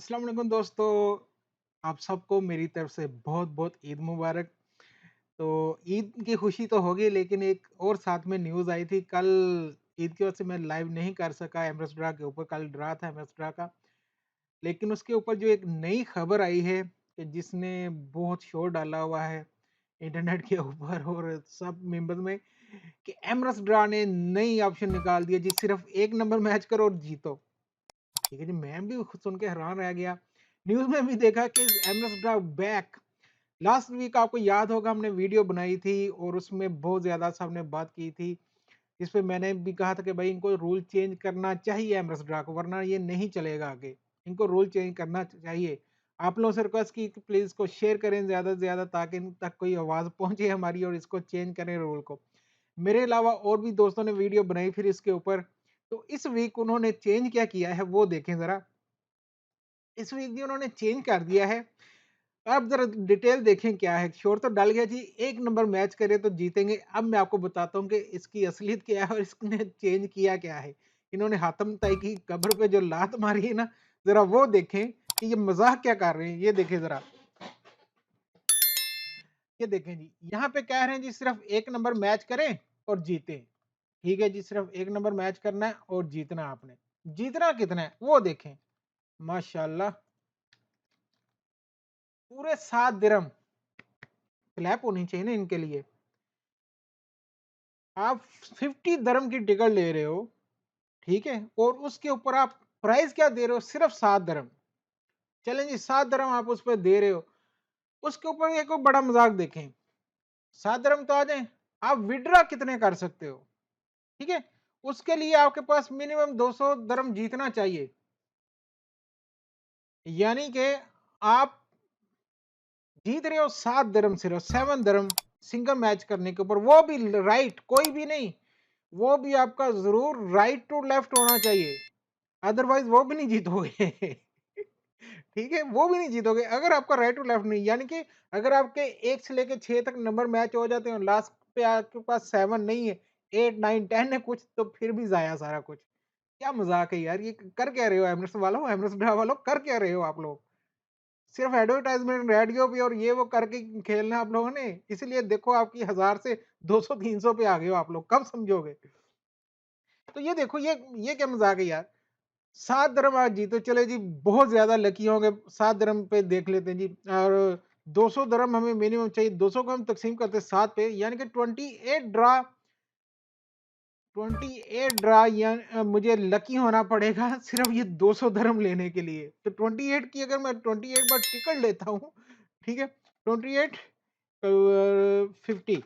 अस्सलाम वालेकुम दोस्तों, आप सबको मेरी तरफ से बहुत-बहुत ईद मुबारक। तो ईद की खुशी तो होगी लेकिन एक और साथ में न्यूज़ आई थी कल। ईद की वजह से मैं लाइव नहीं कर सका एमएस ड्रा के ऊपर, कल ड्रा था एमएस ड्रा का। लेकिन उसके ऊपर जो एक नई खबर आई है कि जिसने बहुत शोर डाला हुआ है इंटरनेट के ऊपर और सब मेंबर्स में, कि एमएस ड्रा ने नई ऑप्शन निकाल दिया जी, सिर्फ 1 नंबर मैच करो और जीतो। ठीक है जी, मैं भी खुद सुन के हैरान रह गया। न्यूज़ में भी देखा कि MS drawback. Last week आपको याद होगा हमने वीडियो बनाई थी और उसमें बहुत ज़्यादा सबने बात की थी। इस पे मैंने भी कहा था कि भाई इनको रूल चेंज करना चाहिए एमएस ड्रा को, वरना ये नहीं चलेगा आगे। इनको रूल चेंज करना चाहिए। आप लोगों से रिक्वेस्ट की कि प्लीज़ इसको शेयर करें ज़्यादा से ज़्यादा ताकि इन तक कोई आवाज़ पहुँचे हमारी और इसको चेंज करें रूल को। मेरे अलावा और भी दोस्तों ने वीडियो बनाई फिर इसके ऊपर। तो इस वीक उन्होंने चेंज क्या किया है वो देखें ज़रा। इस वीक भी उन्होंने चेंज कर दिया है। अब ज़रा डिटेल देखें क्या है। शोर तो डल गया जी, 1 नंबर मैच करे तो जीतेंगे। अब मैं आपको बताता हूँ कि इसकी असलियत क्या है और इसने चेंज किया क्या है। इन्होंने हातम ताई की कब्र पे जो लात मारी है ना, ज़रा वो देखें कि ये मज़ाक क्या कर रहे हैं। ये देखें ज़रा, ये देखें जी, यहाँ पे कह रहे हैं जी सिर्फ 1 नंबर मैच करें और जीतें। ठीक है जी, सिर्फ 1 नंबर मैच करना है और जीतना आपने। जीतना कितना है वो देखें। माशाल्लाह, पूरे 7 दिरहम। क्लैप होनी चाहिए ना इनके लिए। आप 50 दिरहम की टिकट ले रहे हो, ठीक है? और उसके ऊपर आप प्राइस क्या दे रहे हो? सिर्फ 7 दिरहम। चलें जी, 7 दिरहम आप उस पे दे रहे हो। उसके ऊपर एक और बड़ा मज़ाक देखें। 7 दिरहम तो आ जाएँ, आप विथड्रॉ कितने कर सकते हो? ठीक है? उसके लिए आपके पास मिनिमम 200 दिरहम जीतना चाहिए। यानी कि आप जीत रहे हो 7 दिरहम, सिर्फ 7 दिरहम सिंगल मैच करने के ऊपर, वो भी राइट, कोई भी नहीं, वो भी आपका जरूर राइट टू लेफ्ट होना चाहिए, अदरवाइज वो भी नहीं जीतोगे। ठीक है, वो भी नहीं जीतोगे अगर आपका राइट टू लेफ्ट नहीं, यानी कि अगर आपके 1 से लेके 6 तक नंबर मैच हो जाते हैं और लास्ट पे आपके पास 7 नहीं है, 8 9 10 है कुछ, तो फिर भी जाया सारा कुछ। क्या मजाक है यार, ये कर क्या रहे हो एमरेट्स वालों, एमरेट्स ड्रा वालों, कर क्या रहे हो आप लोग? सिर्फ एडवर्टाइजमेंट रेडियो पे और ये वो करके खेलना आप लोगों ने, इसलिए देखो आपकी 1000 से 200 300 पे आ गए हो आप लोग, कब समझोगे? तो ये देखो, ये क्या मजाक है यार। 7 दिरहम आज जीतो, चले जी बहुत ज्यादा लकी होंगे, 7 दिरहम पे देख लेते हैं जी। और 200 दिरहम हमें मिनिमम चाहिए, 200 को हम तकसीम करते हैं 7 पे, यानी कि 28 ड्रा, 28 ड्रा या मुझे लकी होना पड़ेगा सिर्फ ये 200 दिरहम लेने के लिए। तो 28 की अगर मैं 28 बार टिकट लेता हूँ, ठीक है, 28 50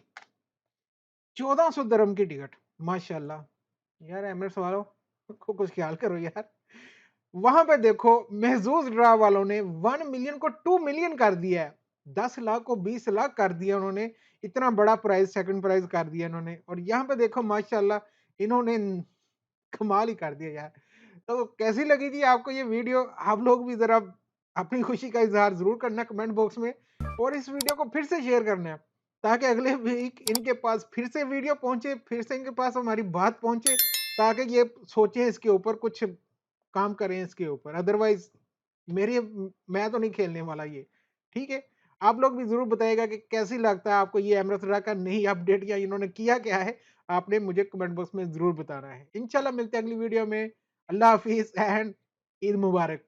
1400 दिरहम की टिकट। माशाल्लाह यार, एमरेट्स वालों को कुछ ख्याल करो यार। वहां पे देखो, महजूज ड्रा वालों ने 1 मिलियन को 2 मिलियन कर दिया है। 10 लाख को 20 लाख कर दिया उन्होंने। इतना बड़ा प्राइस, सेकंड प्राइज कर दिया इन्होंने। और यहाँ पे देखो माशाल्लाह, इन्होंने कमाल ही कर दिया यार। तो कैसी लगी थी आपको ये वीडियो? आप लोग भी जरा अपनी खुशी का इजहार जरूर करना कमेंट बॉक्स में, और इस वीडियो को फिर से शेयर करना है ताकि अगले वीक इनके पास फिर से वीडियो पहुंचे, फिर से इनके पास हमारी बात पहुंचे, ताकि ये सोचें इसके ऊपर कुछ काम करें इसके ऊपर। अदरवाइज मेरे मैं तो नहीं खेलने वाला ये। ठीक है, आप लोग भी जरूर बताइएगा कि कैसी लगता है आपको ये एमरसरा का नई अपडेट, या इन्होंने किया क्या है। आपने मुझे कमेंट बॉक्स में जरूर बताना है। इंशाल्लाह मिलते हैं अगली वीडियो में। अल्लाह हाफिज एंड ईद मुबारक।